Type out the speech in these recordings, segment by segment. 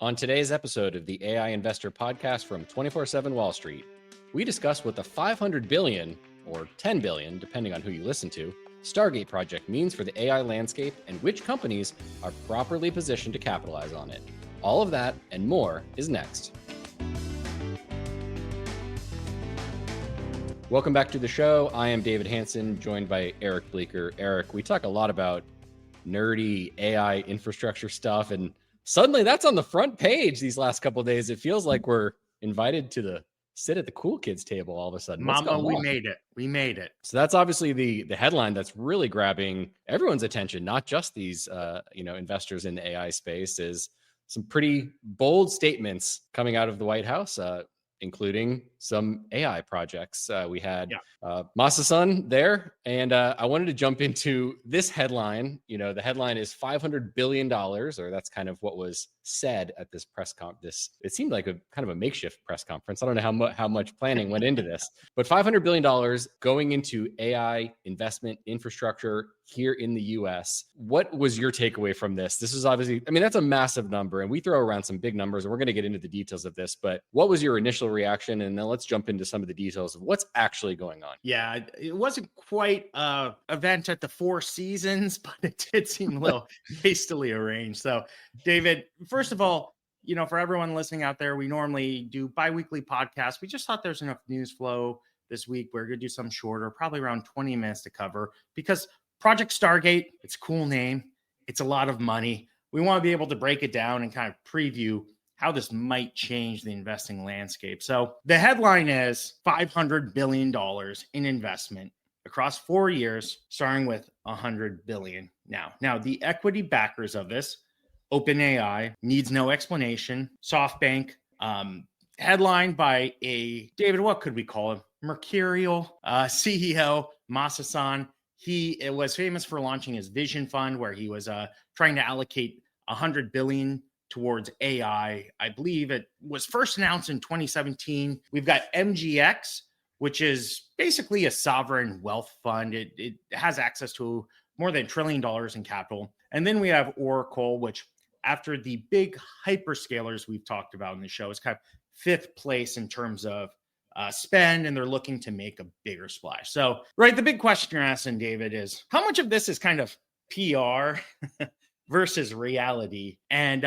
On today's episode of the AI Investor Podcast from 24/7 Wall Street, we discuss what the $500 billion, or $10 billion, depending on who you listen to, Stargate project means for the AI landscape and which companies are properly positioned to capitalize on it. All of that and more is next. Welcome back to the show. I am David Hanson, joined by Eric Bleeker. Eric, we talk a lot about nerdy AI infrastructure stuff, and suddenly that's on the front page these last couple of days. It feels like we're invited to sit at the cool kids table all of a sudden. Mama, we made it. We made it. So that's obviously the headline that's really grabbing everyone's attention, not just these investors in the AI space. Is some pretty bold statements coming out of the White House, including some AI projects. We had Masa-san there, and I wanted to jump into this headline. You know, the headline is $500 billion, or that's kind of what was said at this press conference. It seemed like a kind of a makeshift press conference. I don't know how much planning went into this, but $500 billion going into AI investment infrastructure here in the US. What was your takeaway from this? This is obviously, I mean, that's a massive number, and we throw around some big numbers, and we're going to get into the details of this, but what was your initial reaction? And then let's jump into some of the details of what's actually going on. Yeah, it wasn't quite an event at the Four Seasons, but it did seem a little hastily arranged. So, David, first of all, you know, for everyone listening out there, we normally do bi-weekly podcasts. We just thought there's enough news flow this week. We're going to do some shorter, probably around 20 minutes to cover, because Project Stargate, it's a cool name. It's a lot of money. We want to be able to break it down and kind of preview how this might change the investing landscape. So the headline is $500 billion in investment across 4 years, starting with $100 billion now. Now, the equity backers of this, OpenAI, needs no explanation. SoftBank, headlined by a, David, what could we call him? Mercurial CEO, Masa-san. He was famous for launching his Vision Fund, where he was trying to allocate $100 billion towards AI. I believe it was first announced in 2017. We've got MGX, which is basically a sovereign wealth fund. It has access to more than $1 trillion in capital. And then we have Oracle, which after the big hyperscalers we've talked about in the show is kind of fifth place in terms of spend, and they're looking to make a bigger splash. So, right, the big question you're asking, David, is how much of this is kind of PR versus reality? And,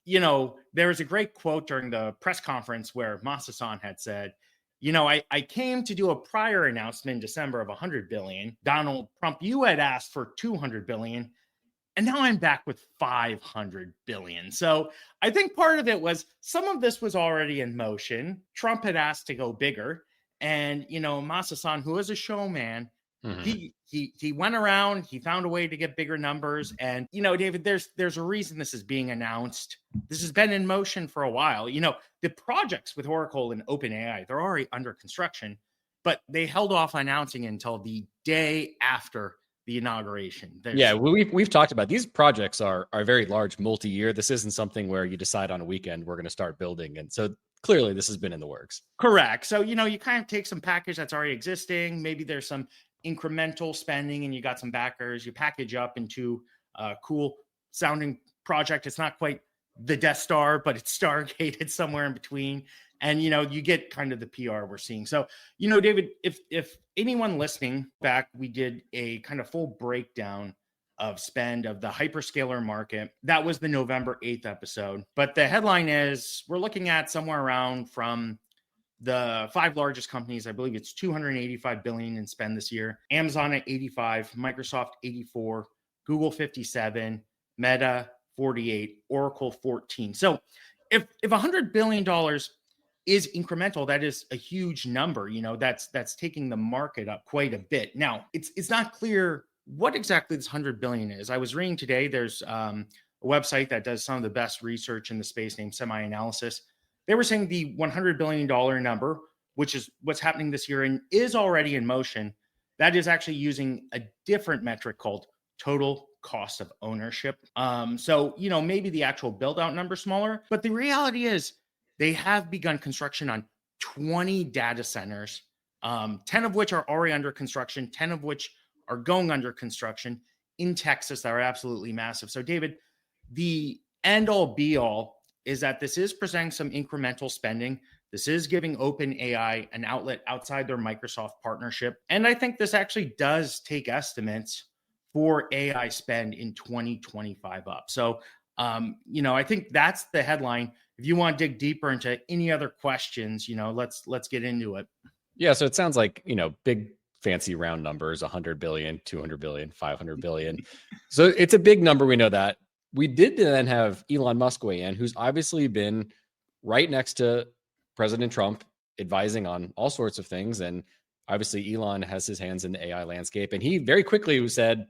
there was a great quote during the press conference where Masa-san had said, I came to do a prior announcement in December of $100 billion. Donald Trump, you had asked for $200 billion. And now I'm back with $500 billion. So I think part of it was some of this was already in motion. Trump had asked to go bigger. And, Masa-san, who is a showman, he went around, he found a way to get bigger numbers. And, David, there's a reason this is being announced. This has been in motion for a while. The projects with Oracle and OpenAI, they're already under construction, but they held off announcing until the day after the inauguration. We've talked about these projects are very large, multi-year. This isn't something where you decide on a weekend we're going to start building. And so clearly this has been in the works. Correct. So, you kind of take some package that's already existing. Maybe there's some incremental spending and you got some backers. You package up into a cool sounding project. It's not quite the Death Star, but it's Stargate. It's somewhere in between. And, you get kind of the PR we're seeing. So, David, if anyone listening back, we did a kind of full breakdown of spend of the hyperscaler market. That was the November 8th episode. But the headline is we're looking at somewhere around from the 5 largest companies. I believe it's $285 billion in spend this year. Amazon at 85, Microsoft 84, Google 57, Meta 48, Oracle 14. So if $100 billion is incremental, that is a huge number. That's taking the market up quite a bit. Now, it's not clear what exactly this $100 billion is. I was reading today, there's a website that does some of the best research in the space named Semi-Analysis. They were saying the $100 billion number, which is what's happening this year and is already in motion, that is actually using a different metric called total cost of ownership. So, maybe the actual build out number is smaller, but the reality is they have begun construction on 20 data centers, 10 of which are already under construction, 10 of which are going under construction in Texas that are absolutely massive. So, David, the end all be all is that this is presenting some incremental spending. This is giving OpenAI an outlet outside their Microsoft partnership. And I think this actually does take estimates for AI spend in 2025 up. So, I think that's the headline. If you want to dig deeper into any other questions, let's get into it. Yeah. So it sounds like, big fancy round numbers, 100 billion, 200 billion, 500 billion. So it's a big number. We know that. We did then have Elon Musk weigh in, who's obviously been right next to President Trump, advising on all sorts of things. And obviously Elon has his hands in the AI landscape. And he very quickly said,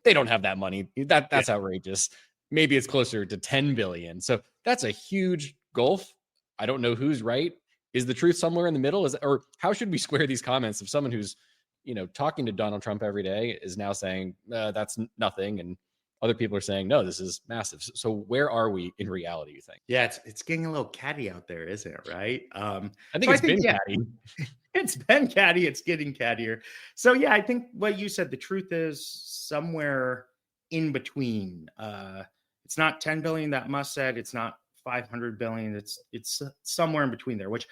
they don't have that money. That's outrageous. Maybe it's closer to 10 billion. So that's a huge gulf. I don't know who's right. Is the truth somewhere in the middle? Or how should we square these comments of someone who's, talking to Donald Trump every day is now saying that's nothing, and other people are saying no, this is massive. So where are we in reality, you think? Yeah, it's getting a little catty out there, isn't it? Right. I think catty. It's been catty. It's getting cattier. So yeah, I think what you said, the truth is somewhere in between. It's not 10 billion that Musk said. It's not 500 billion. It's somewhere in between there, which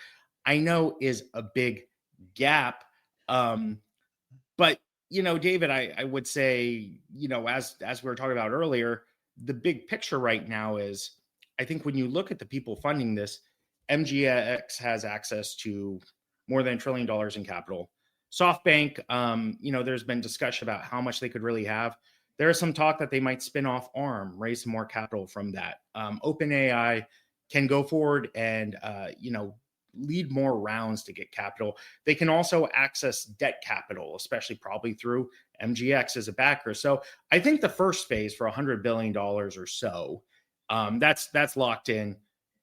I know is a big gap. But David, I would say, as we were talking about earlier, the big picture right now is, I think when you look at the people funding this, MGX has access to more than $1 trillion in capital. SoftBank, there's been discussion about how much they could really have. There is some talk that they might spin off ARM, raise some more capital from that. OpenAI can go forward and, lead more rounds to get capital. They can also access debt capital, especially probably through MGX as a backer. So I think the first phase for $100 billion or so, that's locked in.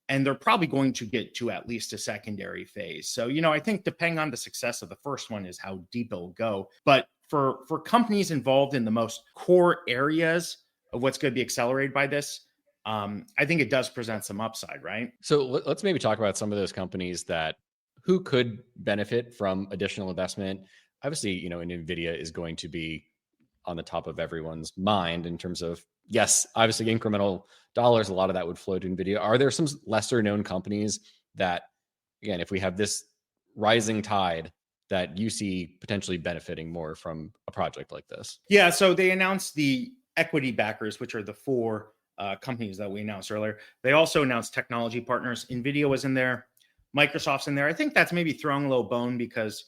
And they're probably going to get to at least a secondary phase. So, I think depending on the success of the first one is how deep it'll go. But for companies involved in the most core areas of what's going to be accelerated by this, I think it does present some upside, right? So let's maybe talk about some of those companies who could benefit from additional investment. Obviously, NVIDIA is going to be on the top of everyone's mind in terms of, yes, obviously incremental dollars, a lot of that would flow to NVIDIA. Are there some lesser known companies that, again, if we have this rising tide, that you see potentially benefiting more from a project like this? Yeah, so they announced the equity backers, which are the four companies that we announced earlier. They also announced technology partners. NVIDIA was in there. Microsoft's in there. I think that's maybe throwing a little bone because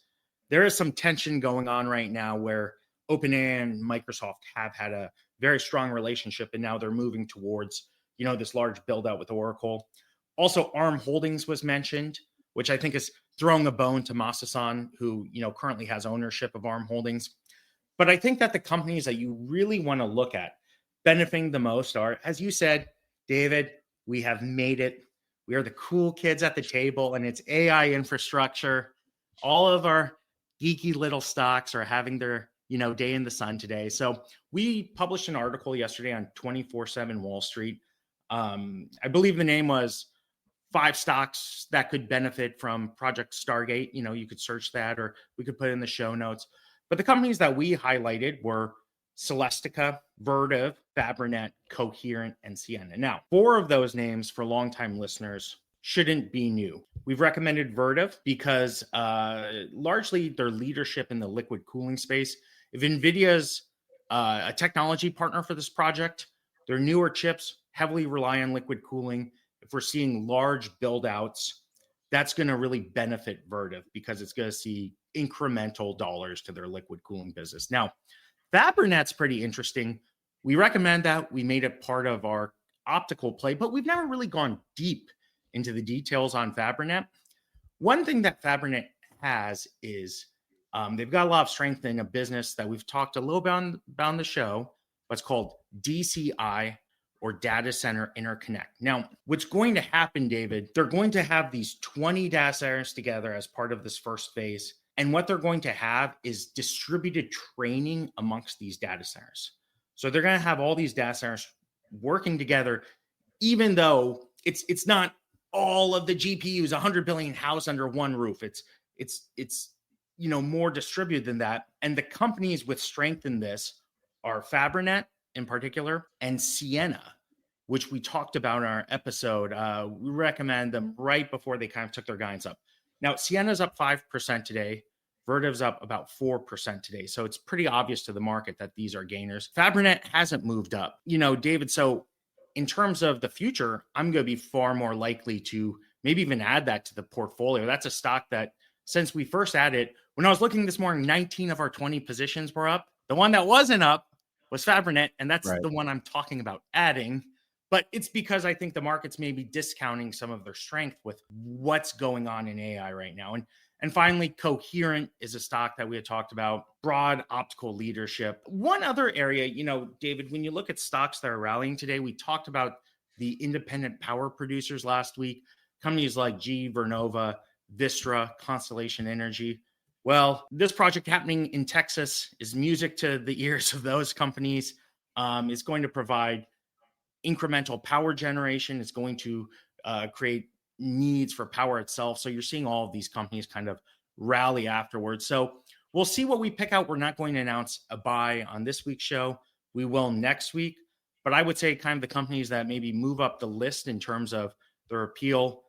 there is some tension going on right now where OpenAI and Microsoft have had a very strong relationship, and now they're moving towards, this large build out with Oracle. Also, ARM Holdings was mentioned, which I think is throwing a bone to Masa-san, who, currently has ownership of ARM Holdings. But I think that the companies that you really want to look at benefiting the most are, as you said, David, we have made it. We are the cool kids at the table, and it's AI infrastructure. All of our geeky little stocks are having their, day in the sun today. So we published an article yesterday on 24/7 Wall Street. I believe the name was 5 stocks that could benefit from Project Stargate. You could search that, or we could put it in the show notes. But the companies that we highlighted were Celestica, Vertiv, Fabrinet, Coherent, and Ciena. Now, 4 of those names for longtime listeners shouldn't be new. We've recommended Vertiv because largely their leadership in the liquid cooling space. If NVIDIA's a technology partner for this project, their newer chips heavily rely on liquid cooling. If we're seeing large build outs, that's going to really benefit Vertiv because it's going to see incremental dollars to their liquid cooling business. Now, Fabrinet's pretty interesting. We recommend that. We made it part of our optical play, but we've never really gone deep into the details on Fabrinet. One thing that Fabrinet has is they've got a lot of strength in a business that we've talked a little bit about on the show, what's called DCI, or data center interconnect. Now, what's going to happen, David, they're going to have these 20 data centers together as part of this first phase. And what they're going to have is distributed training amongst these data centers. So they're going to have all these data centers working together, even though it's not all of the GPUs, 100 billion housed under one roof. It's more distributed than that. And the companies with strength in this are Fabrinet in particular and Ciena, which we talked about in our episode. We recommend them right before they kind of took their guidance up. Now, Ciena's up 5% today. Vertiv's up about 4% today. So it's pretty obvious to the market that these are gainers. Fabrinet hasn't moved up. David, so in terms of the future, I'm going to be far more likely to maybe even add that to the portfolio. That's a stock that since we first added, when I was looking this morning, 19 of our 20 positions were up. The one that wasn't up was Fabrinet, and that's Right. the one I'm talking about adding. But it's because I think the market's maybe discounting some of their strength with what's going on in AI right now. And finally, Coherent is a stock that we had talked about, broad optical leadership. One other area, David, when you look at stocks that are rallying today, we talked about the independent power producers last week, companies like GE Vernova, Vistra, Constellation Energy. Well, this project happening in Texas is music to the ears of those companies. It's going to provide incremental power generation. It's going to create needs for power itself. So you're seeing all of these companies kind of rally afterwards. So we'll see what we pick out. We're not going to announce a buy on this week's show. We will next week. But I would say kind of the companies that maybe move up the list in terms of their appeal.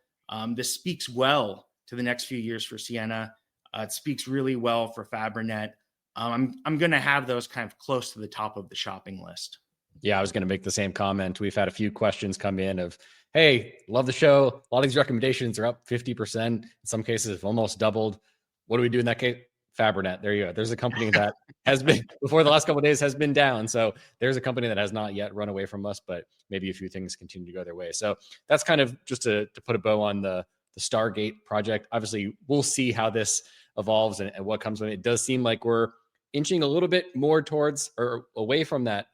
This speaks well to the next few years for Ciena. It speaks really well for Fabrinet. I'm going to have those kind of close to the top of the shopping list. Yeah, I was going to make the same comment. We've had a few questions come in of, hey, love the show. A lot of these recommendations are up 50%. In some cases, have almost doubled. What do we do in that case? Fabrinet. There you go. There's a company that has been, before the last couple of days, has been down. So there's a company that has not yet run away from us, but maybe a few things continue to go their way. So that's kind of just to put a bow on the Stargate project. Obviously, we'll see how this evolves and what comes from it. It does seem like we're inching a little bit more towards or away from that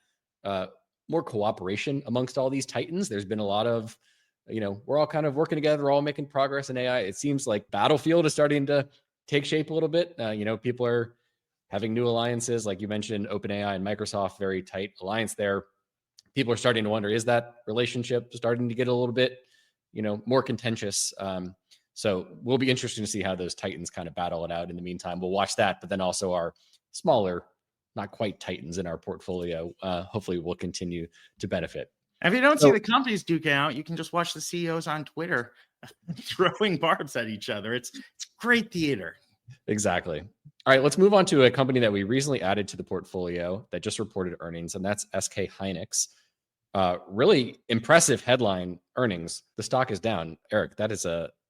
more cooperation amongst all these titans. There's been a lot of, we're all kind of working together. We're all making progress in AI. It seems like Battlefield is starting to take shape a little bit. People are having new alliances. Like you mentioned, OpenAI and Microsoft, very tight alliance there. People are starting to wonder, is that relationship starting to get a little bit, more contentious? So we'll be interested to see how those titans kind of battle it out. In the meantime, we'll watch that, but then also our smaller, not quite titans in our portfolio, hopefully will continue to benefit. And if you don't see the companies duking out, you can just watch the CEOs on Twitter throwing barbs at each other. It's great theater. Exactly. All right, let's move on to a company that we recently added to the portfolio that just reported earnings, and that's SK Hynix. Really impressive headline earnings. The stock is down. Eric,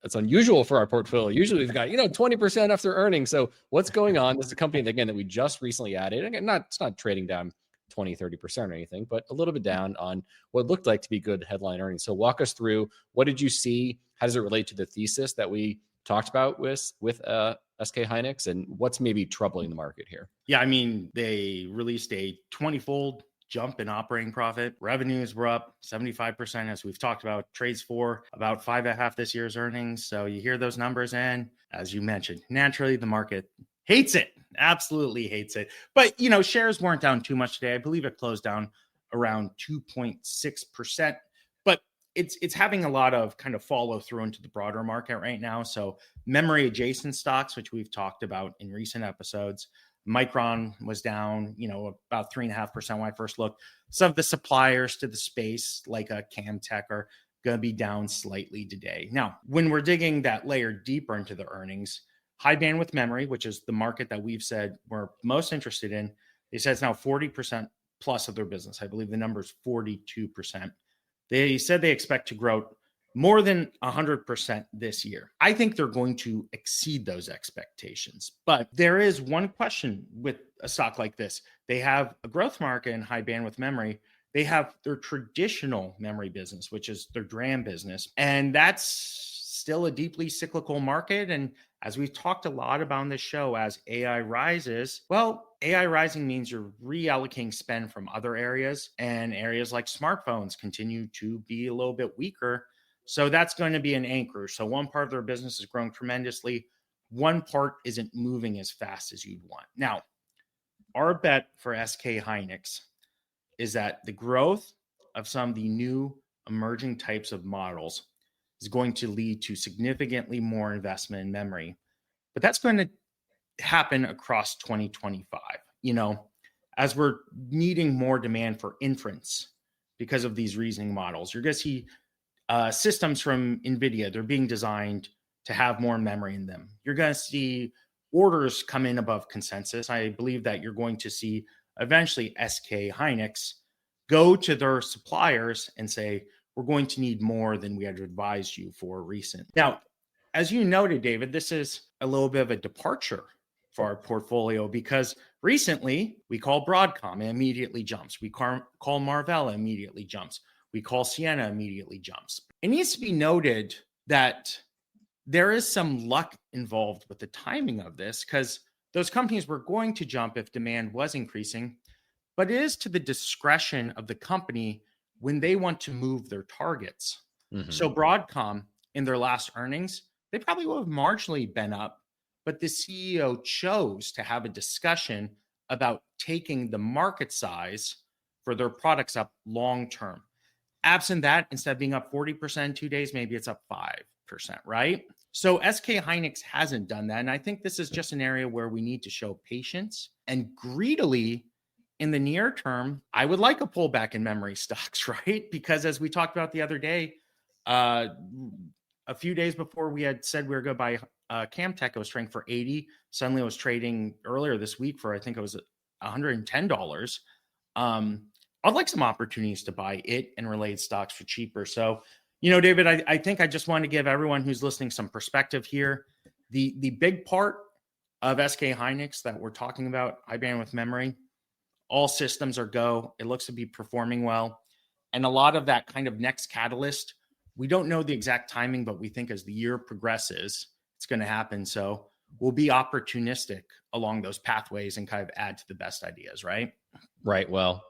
it's unusual for our portfolio. Usually we've got 20% after earnings. So what's going on? This is a company again that we just recently added. Again, it's not trading down 20-30% or anything, but a little bit down on what looked like to be good headline earnings. So walk us through, what did you see? How does it relate to the thesis that we talked about with SK Hynix, and what's maybe troubling the market here? Yeah, I mean, they released a 20-fold jump in operating profit. Revenues were up 75%, as we've talked about. Trades for about 5.5 this year's earnings. So you hear those numbers, and as you mentioned, naturally the market hates it, absolutely hates it. But shares weren't down too much today. I believe it closed down around 2.6%. But it's having a lot of kind of follow through into the broader market right now. So memory adjacent stocks, which we've talked about in recent episodes. Micron was down, about 3.5% when I first looked. Some of the suppliers to the space, like a Camtech, are going to be down slightly today. Now, when we're digging that layer deeper into the earnings, high bandwidth memory, which is the market that we've said we're most interested in, they said it's now 40% plus of their business. I believe the number is 42%. They said they expect to grow more than 100% this year. I think they're going to exceed those expectations. But there is one question with a stock like this. They have a growth market in high bandwidth memory. They have their traditional memory business, which is their DRAM business. And that's still a deeply cyclical market. And as we've talked a lot about on this show, as AI rises, well, AI rising means you're reallocating spend from other areas, and areas like smartphones continue to be a little bit weaker. So that's going to be an anchor. So one part of their business is growing tremendously. One part isn't moving as fast as you'd want. Now, our bet for SK Hynix is that the growth of some of the new emerging types of models is going to lead to significantly more investment in memory. But that's going to happen across 2025. As we're needing more demand for inference, because of these reasoning models. You're going to see systems from NVIDIA. They're being designed to have more memory in them. You're going to see orders come in above consensus. I believe that you're going to see eventually SK Hynix go to their suppliers and say, we're going to need more than we had advised you for recent. Now, as you noted, David, this is a little bit of a departure for our portfolio because recently we call Broadcom, it immediately jumps. We call Marvell, immediately jumps. We call Ciena, immediately jumps. It needs to be noted that there is some luck involved with the timing of this because those companies were going to jump if demand was increasing, but it is to the discretion of the company when they want to move their targets. Mm-hmm. So Broadcom, in their last earnings, they probably would have marginally been up, but the CEO chose to have a discussion about taking the market size for their products up long term. Absent that, instead of being up 40% in 2 days, maybe it's up 5%, right? So SK Hynix hasn't done that. And I think this is just an area where we need to show patience and greedily in the near term. I would like a pullback in memory stocks, right? Because as we talked about the other day, a few days before we had said we were going to buy Camtech, it was trading for 80. Suddenly it was trading earlier this week for, I think it was $110. I'd like some opportunities to buy it and related stocks for cheaper. So, David, I think I just want to give everyone who's listening some perspective here. The big part of SK Hynix that we're talking about, high bandwidth memory, all systems are go. It looks to be performing well. And a lot of that kind of next catalyst, we don't know the exact timing, but we think as the year progresses, it's going to happen. So we'll be opportunistic along those pathways and kind of add to the best ideas, right? Right. Well,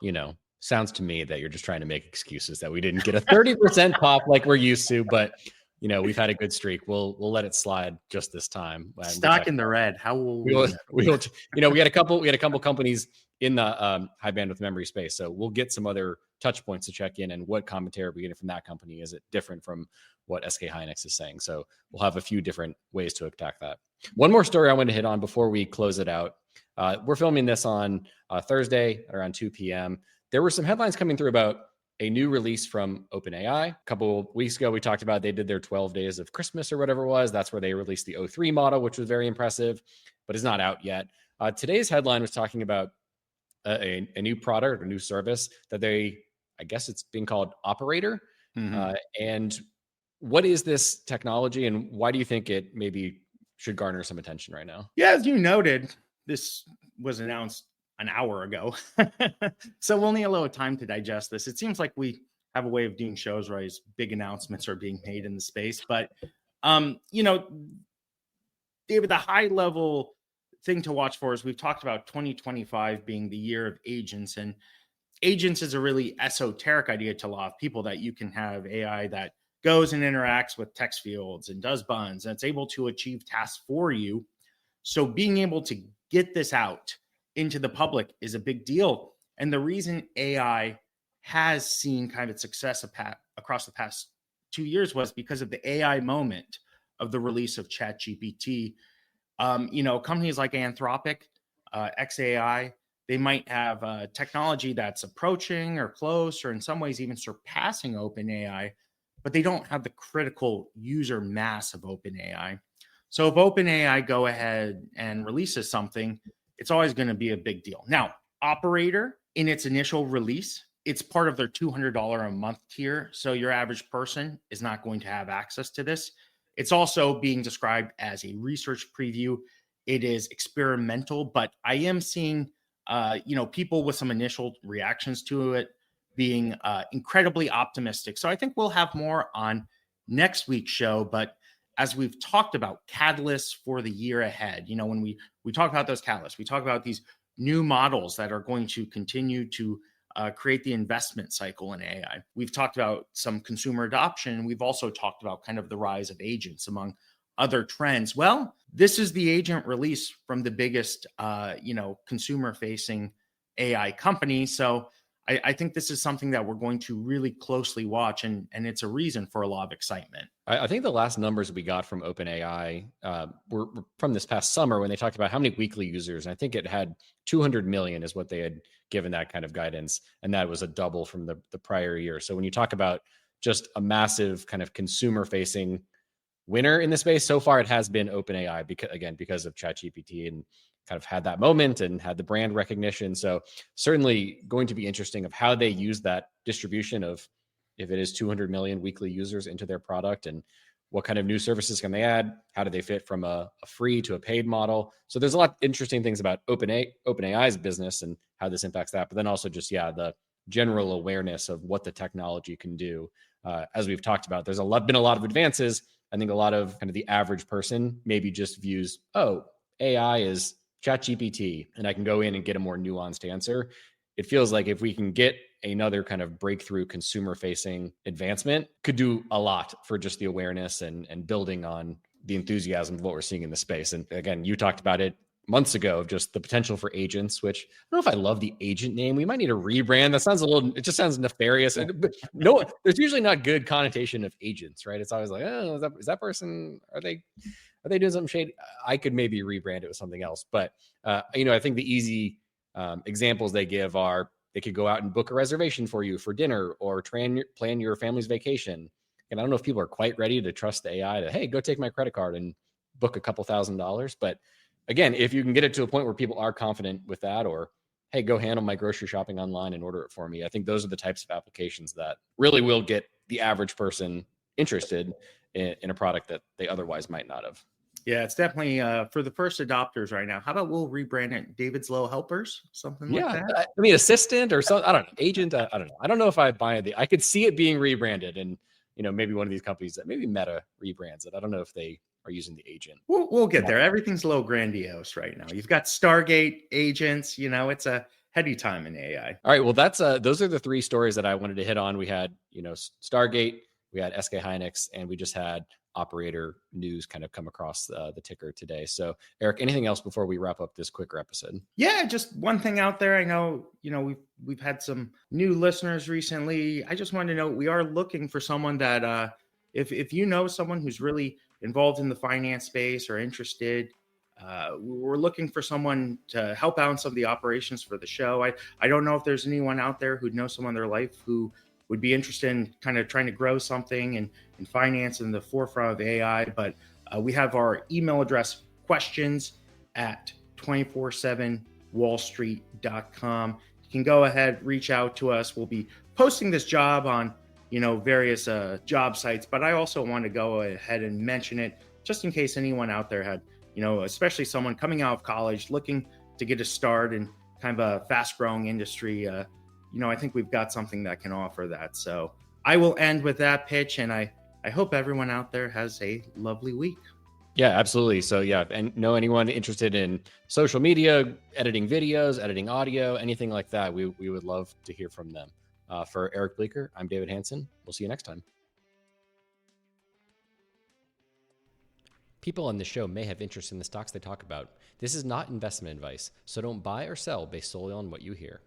sounds to me that you're just trying to make excuses that we didn't get a 30% pop like we're used to, but we've had a good streak. We'll let it slide just this time. Stock in the red. How will we will, we had a couple companies in the high bandwidth memory space. So we'll get some other touch points to check in and what commentary are we getting from that company? Is it different from what SK Hynix is saying? So we'll have a few different ways to attack that. One more story I want to hit on before we close it out. We're filming this on Thursday around 2 p.m. There were some headlines coming through about a new release from OpenAI. A couple of weeks ago, we talked about they did their 12 days of Christmas or whatever it was. That's where they released the O3 model, which was very impressive, but is not out yet. Today's headline was talking about a new product or new service that I guess it's being called Operator. Mm-hmm. And what is this technology and why do you think it maybe should garner some attention right now? Yeah, as you noted, this was announced an hour ago. So we'll need a little time to digest this. It seems like we have a way of doing shows where big announcements are being made in the space. But, David, the high level thing to watch for is we've talked about 2025 being the year of agents. And agents is a really esoteric idea to a lot of people that you can have AI that goes and interacts with text fields and does buttons and it's able to achieve tasks for you. So being able to get this out into the public is a big deal. And the reason AI has seen kind of its success across the past 2 years was because of the AI moment of the release of ChatGPT. Companies like Anthropic, XAI, they might have technology that's approaching or close or in some ways even surpassing OpenAI, but they don't have the critical user mass of OpenAI. So if OpenAI go ahead and releases something, it's always going to be a big deal. Now, Operator, in its initial release, it's part of their $200 a month tier. So your average person is not going to have access to this. It's also being described as a research preview. It is experimental, but I am seeing, people with some initial reactions to it being incredibly optimistic. So I think we'll have more on next week's show, but as we've talked about catalysts for the year ahead, when we talk about those catalysts, we talk about these new models that are going to continue to create the investment cycle in AI. We've talked about some consumer adoption. We've also talked about kind of the rise of agents among other trends. Well, this is the agent release from the biggest, consumer facing AI company. So I think this is something that we're going to really closely watch, and it's a reason for a lot of excitement. I think the last numbers we got from OpenAI were from this past summer when they talked about how many weekly users. And I think it had 200 million is what they had given that kind of guidance. And that was a double from the prior year. So when you talk about just a massive kind of consumer facing winner in the space, so far it has been OpenAI because of ChatGPT and kind of had that moment and had the brand recognition. So certainly going to be interesting of how they use that distribution of, if it is 200 million weekly users, into their product, and what kind of new services can they add? How do they fit from a free to a paid model? So there's a lot of interesting things about OpenAI's business and how this impacts that, but then also just, the general awareness of what the technology can do. As we've talked about, there's been a lot of advances. I think a lot of kind of the average person maybe just views, oh, AI is ChatGPT, and I can go in and get a more nuanced answer. It feels like if we can get another kind of breakthrough consumer facing advancement, could do a lot for just the awareness and building on the enthusiasm of what we're seeing in the space. And again, you talked about it months ago of just the potential for agents, which I don't know if I love the agent name. We might need a rebrand. That sounds it just sounds nefarious. But no, there's usually not good connotation of agents, right? It's always like, oh, is that person, are they doing something shady? I could maybe rebrand it with something else. But, I think the easy examples they give are, they could go out and book a reservation for you for dinner or plan your family's vacation. And I don't know if people are quite ready to trust the AI to, hey, go take my credit card and book a couple $1,000s. But again, if you can get it to a point where people are confident with that, or, hey, go handle my grocery shopping online and order it for me, I think those are the types of applications that really will get the average person interested in a product that they otherwise might not have. Yeah, it's definitely for the first adopters right now. How about we'll rebrand it David's Little Helpers, something like that? I mean, assistant or something. I don't know. Agent. I don't know. I don't know if I buy it. I could see it being rebranded, and maybe one of these companies that maybe Meta rebrands it. I don't know if they are using the agent. We'll get there. Everything's a little grandiose right now. You've got Stargate agents. It's a heady time in AI. All right. Well, that's those are the three stories that I wanted to hit on. We had Stargate, we had SK Hynix, and we just had operator news kind of come across the ticker today. So, Eric, anything else before we wrap up this quicker episode? Yeah, just one thing out there. I know, we've had some new listeners recently. I just wanted to know, we are looking for someone that, if you know someone who's really involved in the finance space or interested, we're looking for someone to help out in some of the operations for the show. I don't know if there's anyone out there who'd know someone in their life who would be interested in kind of trying to grow something and finance in the forefront of AI. But we have our email address, questions@247wallstreet.com. You can go ahead, reach out to us. We'll be posting this job on, various job sites. But I also want to go ahead and mention it just in case anyone out there had, especially someone coming out of college looking to get a start in kind of a fast growing industry. I think we've got something that can offer that. So I will end with that pitch, and I hope everyone out there has a lovely week. Yeah, absolutely. So and know anyone interested in social media, editing videos, editing audio, anything like that, we would love to hear from them. For Eric Bleeker, I'm David Hanson. We'll see you next time. People on this show may have interest in the stocks they talk about. This is not investment advice, so don't buy or sell based solely on what you hear.